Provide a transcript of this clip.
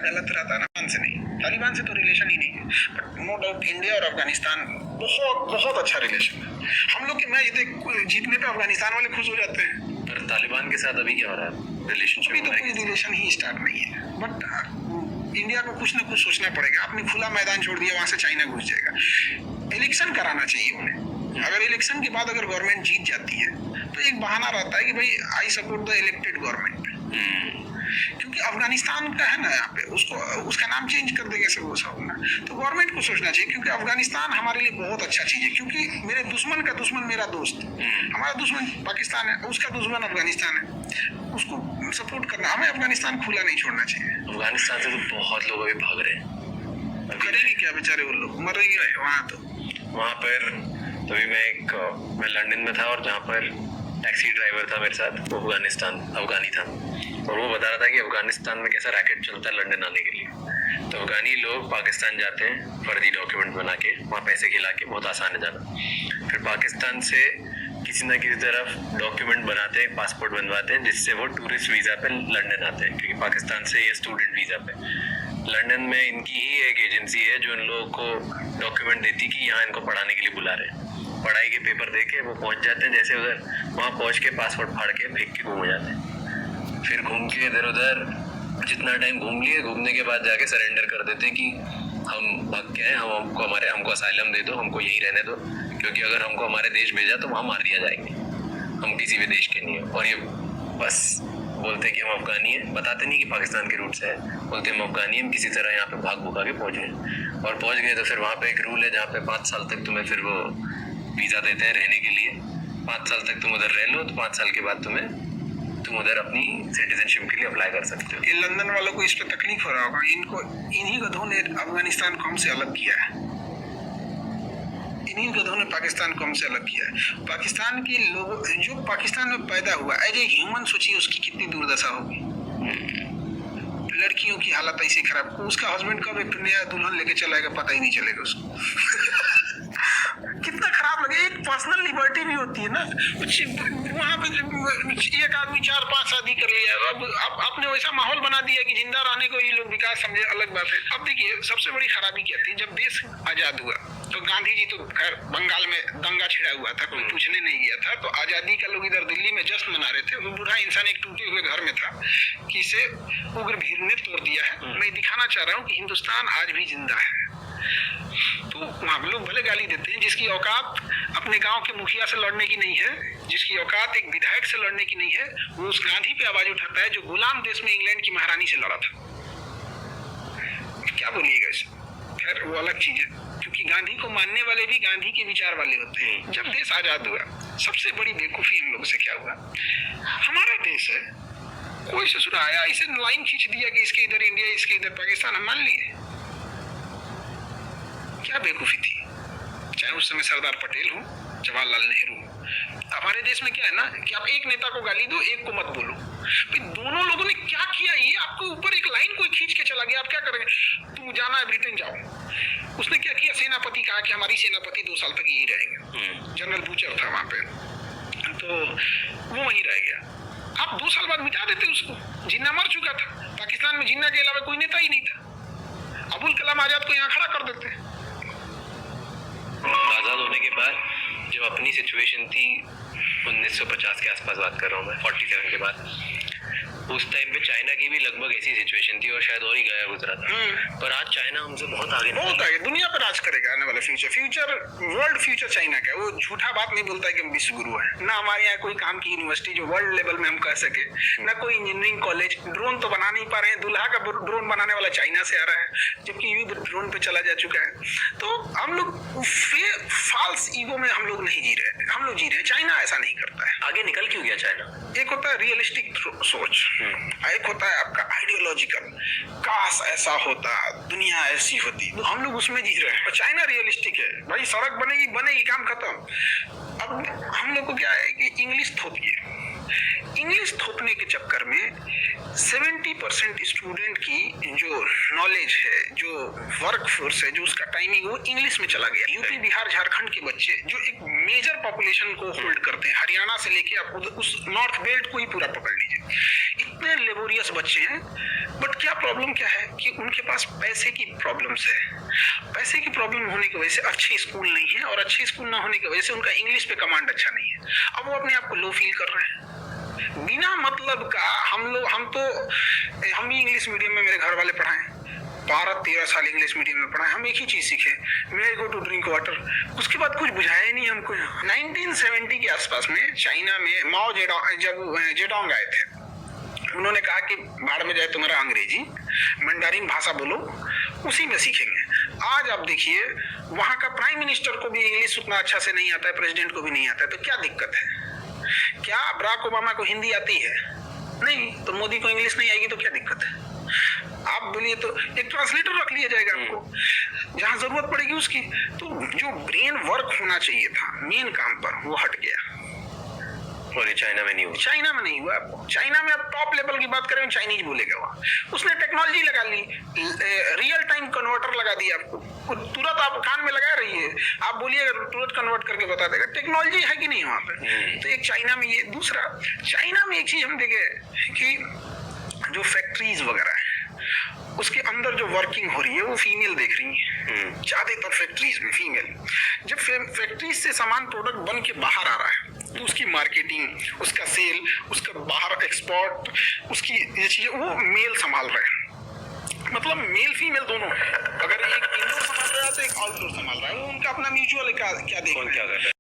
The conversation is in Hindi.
गलत रहता ना, तालिबान से नहीं, तालिबान से तो रिलेशन ही नहीं है, बट नो डाउट इंडिया और अफगानिस्तान बहुत बहुत अच्छा रिलेशन है। हम लोग के मैच जीतने पे अफगानिस्तान वाले खुश हो जाते हैं। पर तालिबान के साथ अभी क्या हो रहा है रिलेशनशिप? अभी तो कोई रिलेशन ही स्टार्ट नहीं है, बट इंडिया को कुछ ना कुछ सोचना पड़ेगा। आपने खुला मैदान छोड़ दिया, वहां से चाइना घुस जाएगा। इलेक्शन कराना चाहिए उन्हें। अगर इलेक्शन के बाद अगर गवर्नमेंट जीत जाती है तो एक बहाना रहता है कि भाई I support the elected government. क्योंकि अफगानिस्तान का है ना, यहाँ पे उसको उसका नाम चेंज कर देगा सब वो सब ना, तो गवर्नमेंट को सोचना चाहिए। क्योंकि अफगानिस्तान हमारे लिए बहुत अच्छा चीज है, क्योंकि मेरे दुश्मन का दुश्मन मेरा दोस्त। हमारा दुश्मन पाकिस्तान है, उसका दुश्मन अफगानिस्तान है, उसको सपोर्ट करना। हमें अफगानिस्तान खुला नहीं छोड़ना चाहिए। अफगानिस्तान से तो बहुत लोग अभी भाग रहे हैं। करेंगे क्या बेचारे वो लोग, मर ही रहे वहाँ। तो वहाँ पर तभी मैं लंदन में था और जहाँ पर टैक्सी ड्राइवर था मेरे साथ, वो अफगानी था, और वो बता रहा था कि अफगानिस्तान में कैसा रैकेट चलता है लंदन आने के लिए। तो अफगानी लोग पाकिस्तान जाते हैं फर्जी डॉक्यूमेंट बना के, वहाँ पैसे खिला के, बहुत आसान है जाना। फिर पाकिस्तान से किसी न किसी तरफ डॉक्यूमेंट बनाते हैं, पासपोर्ट बनवाते हैं, जिससे वो टूरिस्ट वीज़ा पे लंदन आते हैं, क्योंकि पाकिस्तान से ये स्टूडेंट वीज़ा पे। लंदन में इनकी ही एक एजेंसी है जो इन लोगों को डॉक्यूमेंट देती कि यहाँ इनको पढ़ाने के लिए बुला रहे हैं। पढ़ाई के पेपर दे के वो पहुँच जाते हैं, जैसे उधर वहाँ पहुँच के पासपोर्ट फाड़ के फेंक के घूम जाते हैं। फिर घूम के इधर उधर जितना टाइम घूम लिए, घूमने के बाद जाके सरेंडर कर देते हैं कि हम भाग के हैं, हमको असाइलम दे दो, हमको यहीं रहने दो, क्योंकि अगर हमको हमारे देश भेजा तो वहाँ मार दिया जाएंगे, हम किसी भी देश के नहीं हैं। और ये बस बोलते हैं कि हम अफगानी हैं, बताते नहीं कि पाकिस्तान के रूट से है, बोलते हैं हम अफगानी हैं, हम किसी तरह यहाँ पे भाग भुगा के पहुँच गए। और पहुँच गए तो फिर वहाँ पे एक रूल है जहाँ पे 5 साल तक तुम्हें फिर वो वीज़ा देते हैं रहने के लिए। 5 साल तक तुम उधर रह लो, तो 5 साल के बाद तुम उधर अपनी सिटीजनशिप के लिए अप्लाई कर सकते हो। ये लंदन वालों को इस पे तकलीफ हो रहा होगा। इन्हीं गधों ने अफगानिस्तान को हमसे अलग किया है, इन्हीं गधों ने पाकिस्तान को हमसे अलग किया है। पाकिस्तान के लोगों जो पाकिस्तान में पैदा हुआ एज ए ह्यूमन, सोचिए उसकी कितनी दुर्दशा होगी। लड़कियों की हालत ऐसी खराब, उसका हस्बैंड कब एक नया दुल्हन लेके चलाएगा पता ही नहीं चलेगा उसको। कितना खराब लगे। एक पर्सनल लिबर्टी भी होती है ना, वहाँ पे एक आदमी 4-5 शादी कर लिया। अब आपने वैसा माहौल बना दिया कि जिंदा रहने को ये लोग विकास समझे, अलग बात है। अब देखिए सबसे बड़ी खराबी क्या थी, जब देश आजाद हुआ तो गांधी जी तो खैर बंगाल में दंगा छिड़ा हुआ था, कोई पूछने नहीं गया था। तो आजादी का लोग इधर दिल्ली में जश्न मना रहे थे। वो बूढ़ा इंसान एक टूटे हुए घर में था कि इसे उग्र भीड़ ने तोड़ दिया है। मैं दिखाना चाह रहा हूँ कि हिंदुस्तान आज भी जिंदा है। तो वहाँ लोग भले गाली देते हैं, जिसकी औकात अपने गांव के मुखिया से लड़ने की नहीं है, जिसकी औकात एक विधायक से लड़ने की नहीं है, वो उस गांधी पे आवाज उठाता है जो गुलाम देश में इंग्लैंड की महारानी से लड़ा था। क्या बोलिएगा इसे, खैर वो अलग चीज है, क्योंकि गांधी को मानने वाले भी गांधी के विचार वाले होते हैं। जब देश आजाद हुआ, सबसे बड़ी बेवकूफी हम लोगों से क्या हुआ, हमारा देश है, कोई ससुरा आया इसे लाइन खींच दिया कि इसके इधर इंडिया, इसके इधर पाकिस्तान, हम मान लिए। क्या बेवकूफी थी, चाहे उस समय सरदार पटेल हो, जवाहरलाल नेहरू हो। हमारे देश में क्या है ना कि आप एक नेता को गाली दो, एक को मत बोलो। भाई दोनों लोगों ने क्या किया, ये आपको ऊपर एक लाइन कोई खींच के चला गया, आप क्या करेंगे, तुम जाना है ब्रिटेन जाओ। उसने क्या किया, सेनापति कहा कि हमारी सेनापति 2 साल तक यही रहेंगे। जनरल बूचर था वहां पे, तो वो वहीं रह गया। आप 2 साल बाद मिटा देते उसको, जिन्ना मर चुका था। पाकिस्तान में जिन्ना के अलावा कोई नेता ही नहीं था। अबुल कलाम आजाद को यहाँ खड़ा कर देते। आज़ाद होने के बाद जब अपनी सिचुएशन थी 1950 के आसपास बात कर रहा हूँ मैं, 47 के बाद, उस टाइम पे चाइना की भी लगभग ऐसी सिचुएशन थी और शायद और ही गया गुजरा था। पर आज चाइना हमसे बहुत आगे दुनिया पर राज करेगा आने वाला फ्यूचर वर्ल्ड फ्यूचर चाइना का। वो झूठा बात नहीं बोलता है कि हम विश्व गुरु है। ना हमारे यहाँ कोई काम की यूनिवर्सिटी जो वर्ल्ड लेवल में हम कह सके, ना कोई इंजीनियरिंग कॉलेज। ड्रोन तो बना नहीं पा रहे हैं, दूल्हा का ड्रोन बनाने वाला चाइना से आ रहा है, जबकि युद्ध ड्रोन पे चला जा चुका है। तो हम लोग फॉल्स ईगो में हम लोग नहीं जी रहे, हम लोग जी रहे हैं। चाइना ऐसा नहीं करता है। आगे निकल क्यों गया चाइना? एक होता है रियलिस्टिक सोच, एक होता है आपका आइडियोलॉजिकल, काश ऐसा होता, दुनिया ऐसी होती। तो हम लोग उसमें जी रहे हैं। और चाइना रियलिस्टिक है, भाई सड़क बनेगी काम खत्म। अब हम लोग को क्या है कि इंग्लिश थोपिए। इंग्लिश थोपने के चक्कर में 70% स्टूडेंट की जो नॉलेज है, जो वर्क फोर्स है, जो उसका टाइमिंग, वो इंग्लिश में चला गया। यूपी बिहार झारखंड के बच्चे जो एक मेजर पॉपुलेशन को होल्ड करते हैं, हरियाणा से लेके आप उस नॉर्थ बेल्ट को ही पूरा पकड़ लीजिए, इतने लेबोरियस बच्चे हैं बट क्या प्रॉब्लम क्या है कि उनके पास पैसे की प्रॉब्लम्स है। पैसे की प्रॉब्लम होने की वजह से अच्छे स्कूल नहीं है, और अच्छे स्कूल ना होने की वजह से उनका इंग्लिश पे कमांड अच्छा नहीं है। अब वो अपने आप को लो फील कर रहे हैं बिना मतलब का। हम भी इंग्लिश मीडियम में मेरे घर वाले पढ़ाए, 12-13 साल इंग्लिश मीडियम में पढ़ा है। हम एक ही चीज सीखे, मे गो टू ड्रिंक वाटर। उसके बाद कुछ बुझाया ही नहीं हमको। 1970 के आसपास में चाइना में माओ जेडोंग आए थे। उन्होंने कहा कि बाढ़ में जाए तुम्हारा अंग्रेजी, मंडारिन भाषा बोलो, उसी में सीखेंगे। आज आप देखिए वहां का प्राइम मिनिस्टर को भी इंग्लिश उतना अच्छा से नहीं आता है, प्रेसिडेंट को भी नहीं आता है, तो क्या दिक्कत है? क्या बराक ओबामा को हिंदी आती है? नहीं, तो मोदी को इंग्लिश नहीं आएगी तो क्या दिक्कत है? आप बोलिए तो एक ट्रांसलेटर रख लिया जाएगा आपको जहां जरूरत पड़ेगी उसकी। तो जो ब्रेन वर्क होना चाहिए था मेन काम पर, वो हट गया। और ये चाइना में नहीं हुआ। चाइना में नहीं हुआ। आपको चाइना में आप टॉप लेवल की बात करें, चाइनीज बोलेगा वहाँ। उसने टेक्नोलॉजी लगा ली, रियल टाइम कन्वर्टर लगा दिया आपको, तुरंत आप कान में लगा रही है, आप बोलिए तुरंत कन्वर्ट करके बता देगा। टेक्नोलॉजी है कि नहीं वहाँ पे? तो एक चाइना में ये। दूसरा, चाइना में एक चीज हम देखे कि जो फैक्ट्रीज वगैरह है उसके अंदर जो वर्किंग हो रही है वो फीमेल देख रही है ज्यादातर फैक्ट्रीज में फीमेल। जब फैक्ट्रीज से सामान प्रोडक्ट बन के बाहर आ रहा है तो उसकी मार्केटिंग, उसका सेल, उसका बाहर एक्सपोर्ट, उसकी ये चीजें वो मेल संभाल रहे हैं। मतलब मेल फीमेल दोनों है। अगर एक इंडोर संभाल रहा है तो एक आउटडोर संभाल रहा है। वो उनका अपना म्यूचुअल क्या देखना है।